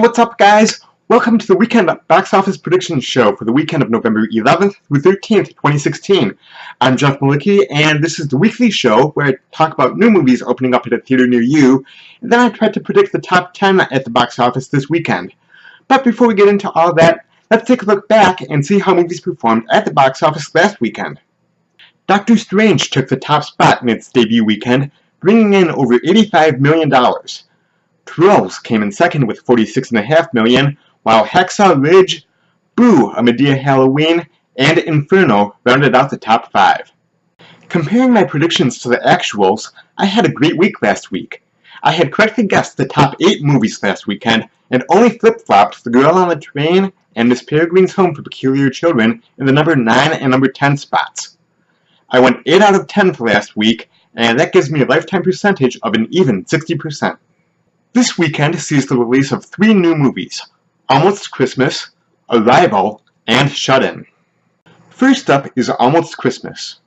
what's up guys? Welcome to the weekend box office prediction show for the weekend of November 11th through 13th, 2016. I'm Jeff Malicki, and this is the weekly show where I talk about new movies opening up at a theater near you, and then I try to predict the top 10 at the box office this weekend. But before we get into all that, let's take a look back and see how movies performed at the box office last weekend. Doctor Strange took the top spot in its debut weekend, bringing in over $85 million. Trolls came in second with $46.5 million, while Hacksaw Ridge, Boo! A Madea Halloween, and Inferno rounded out the top 5. Comparing my predictions to the actuals, I had a great week last week. I had correctly guessed the top 8 movies last weekend, and only flip-flopped The Girl on the Train and Miss Peregrine's Home for Peculiar Children in the number 9 and number 10 spots. I went 8 out of 10 for last week, and that gives me a lifetime percentage of an even 60%. This weekend sees the release of 3 new movies: Almost Christmas, Arrival, and Shut-In. First up is Almost Christmas.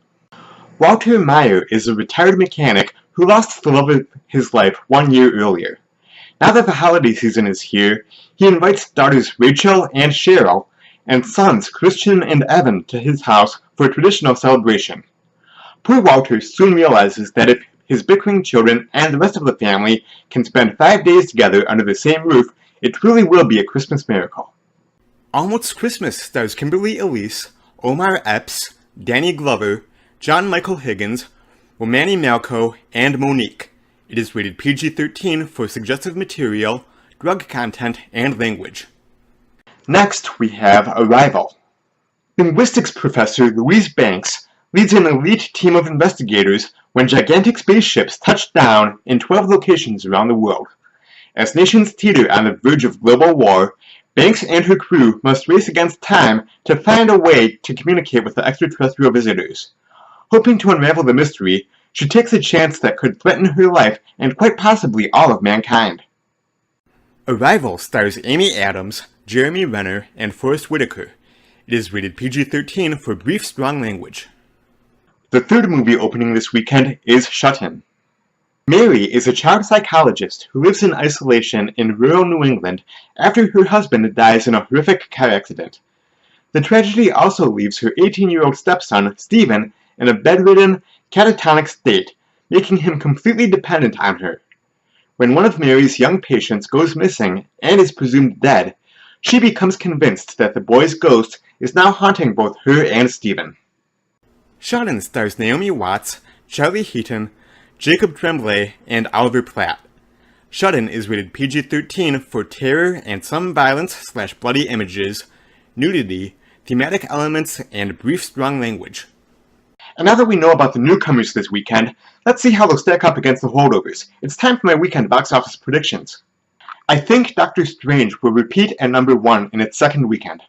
Walter Meyer is a retired mechanic who lost the love of his life 1 year earlier. Now that the holiday season is here, he invites daughters Rachel and Cheryl and sons Christian and Evan to his house for a traditional celebration. Poor Walter soon realizes that if his bickering children and the rest of the family can spend 5 days together under the same roof, it truly will be a Christmas miracle. Almost Christmas stars Kimberly Elise, Omar Epps, Danny Glover, John Michael Higgins, Romany Malco, and Monique. It is rated PG-13 for suggestive material, drug content, and language. Next, we have Arrival. Linguistics professor Louise Banks leads an elite team of investigators when gigantic spaceships touch down in 12 locations around the world. As nations teeter on the verge of global war, Banks and her crew must race against time to find a way to communicate with the extraterrestrial visitors. Hoping to unravel the mystery, she takes a chance that could threaten her life and quite possibly all of mankind. Arrival stars Amy Adams, Jeremy Renner, and Forrest Whitaker. It is rated PG-13 for brief, strong language. The third movie opening this weekend is Shut-In. Mary is a child psychologist who lives in isolation in rural New England after her husband dies in a horrific car accident. The tragedy also leaves her 18-year-old stepson, Stephen, in a bedridden, catatonic state, making him completely dependent on her. When one of Mary's young patients goes missing and is presumed dead, she becomes convinced that the boy's ghost is now haunting both her and Stephen. Shut-In stars Naomi Watts, Charlie Heaton, Jacob Tremblay, and Oliver Platt. Shut-In is rated PG-13 for terror and some violence/bloody images, nudity, thematic elements, and brief, strong language. And now that we know about the newcomers this weekend, let's see how they'll stack up against the holdovers. It's time for my weekend box office predictions. I think Doctor Strange will repeat at number 1 in its second weekend.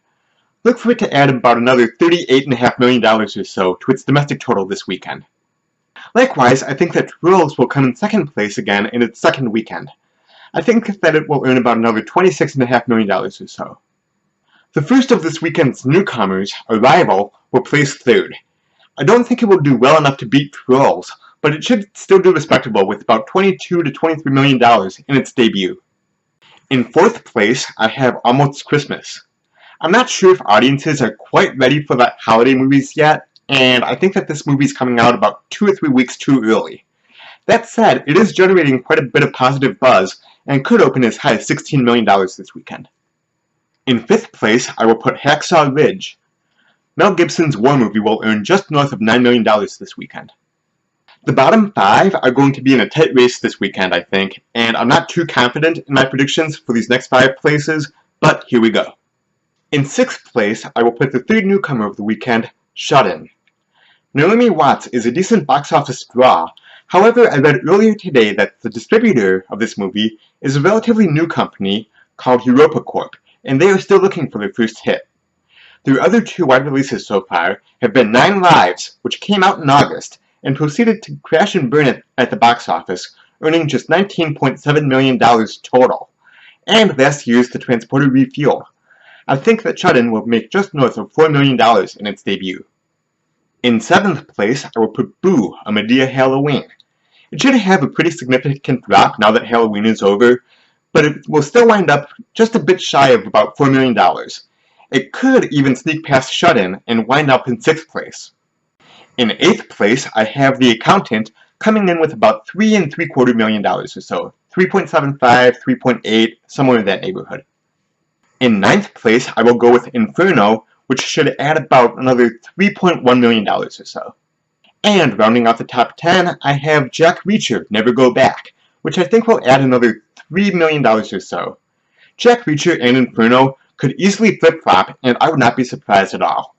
Look for it to add about another $38.5 million or so to its domestic total this weekend. Likewise, I think that Trolls will come in second place again in its second weekend. I think that it will earn about another $26.5 million or so. The first of this weekend's newcomers, Arrival, will place third. I don't think it will do well enough to beat Trolls, but it should still do respectable with about $22 to $23 million in its debut. In fourth place, I have Almost Christmas. I'm not sure if audiences are quite ready for the holiday movies yet, and I think that this movie is coming out about 2 or 3 weeks too early. That said, it is generating quite a bit of positive buzz, and could open as high as $16 million this weekend. In fifth place, I will put Hacksaw Ridge. Mel Gibson's war movie will earn just north of $9 million this weekend. The bottom 5 are going to be in a tight race this weekend, I think, and I'm not too confident in my predictions for these next 5 places, but here we go. In sixth place, I will put the third newcomer of the weekend, Shut-In. Naomi Watts is a decent box office draw. However, I read earlier today that the distributor of this movie is a relatively new company called Europa Corp, and they are still looking for their first hit. Their other 2 wide releases so far have been 9 Lives, which came out in August, and proceeded to crash and burn it at the box office, earning just $19.7 million total, and last year's The Transporter Refueled. I think that Shut-In will make just north of $4 million in its debut. In seventh place, I will put Boo! A Madea Halloween. It should have a pretty significant drop now that Halloween is over, but it will still wind up just a bit shy of about $4 million. It could even sneak past Shut-In and wind up in 6th place. In 8th place, I have The Accountant coming in with about $3.75 million or so. 3.75, 3.8, somewhere in that neighborhood. In 9th place, I will go with Inferno, which should add about another $3.1 million or so. And rounding out the top 10, I have Jack Reacher, Never Go Back, which I think will add another $3 million or so. Jack Reacher and Inferno could easily flip-flop, and I would not be surprised at all.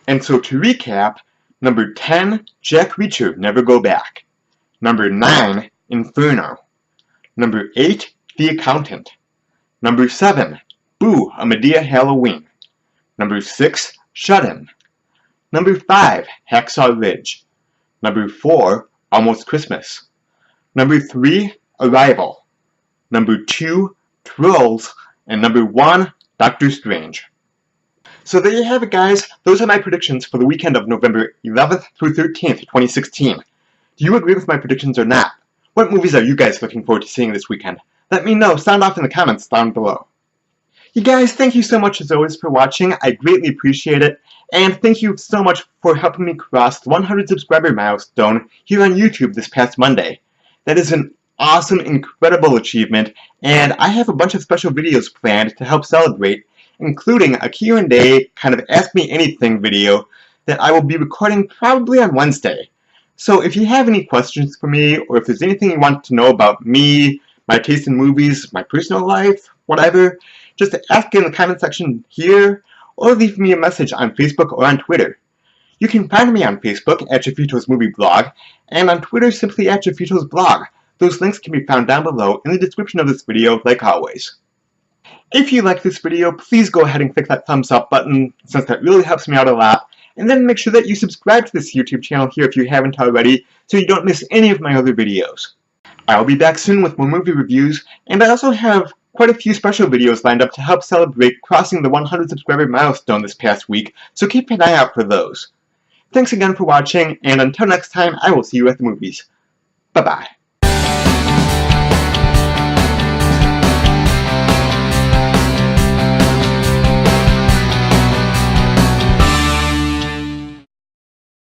And so to recap, number 10, Jack Reacher, Never Go Back. Number 9, Inferno. Number 8, The Accountant. Number 7, Boo! A Madea Halloween. Number 6, Shut-In. Number 5, Hacksaw Ridge. Number 4, Almost Christmas. Number 3, Arrival. Number 2, Trolls. And number 1, Doctor Strange. So there you have it, guys. Those are my predictions for the weekend of November 11th through 13th, 2016. Do you agree with my predictions or not? What movies are you guys looking forward to seeing this weekend? Let me know. Sound off in the comments down below. You guys, thank you so much as always for watching. I greatly appreciate it. And thank you so much for helping me cross the 100 subscriber milestone here on YouTube this past Monday. That is an awesome, incredible achievement, and I have a bunch of special videos planned to help celebrate, including a Q&A kind of Ask Me Anything video that I will be recording probably on Wednesday. So if you have any questions for me, or if there's anything you want to know about me, my taste in movies, my personal life, whatever, just ask in the comment section here, or leave me a message on Facebook or on Twitter. You can find me on Facebook at Jeffito's Movie Blog, and on Twitter simply at Jeffito's Blog. Those links can be found down below in the description of this video, like always. If you like this video, please go ahead and click that thumbs up button, since that really helps me out a lot, and then make sure that you subscribe to this YouTube channel here if you haven't already, so you don't miss any of my other videos. I'll be back soon with more movie reviews, and I also have quite a few special videos lined up to help celebrate crossing the 100 subscriber milestone this past week, so keep an eye out for those. Thanks again for watching, and until next time, I will see you at the movies. Bye-bye.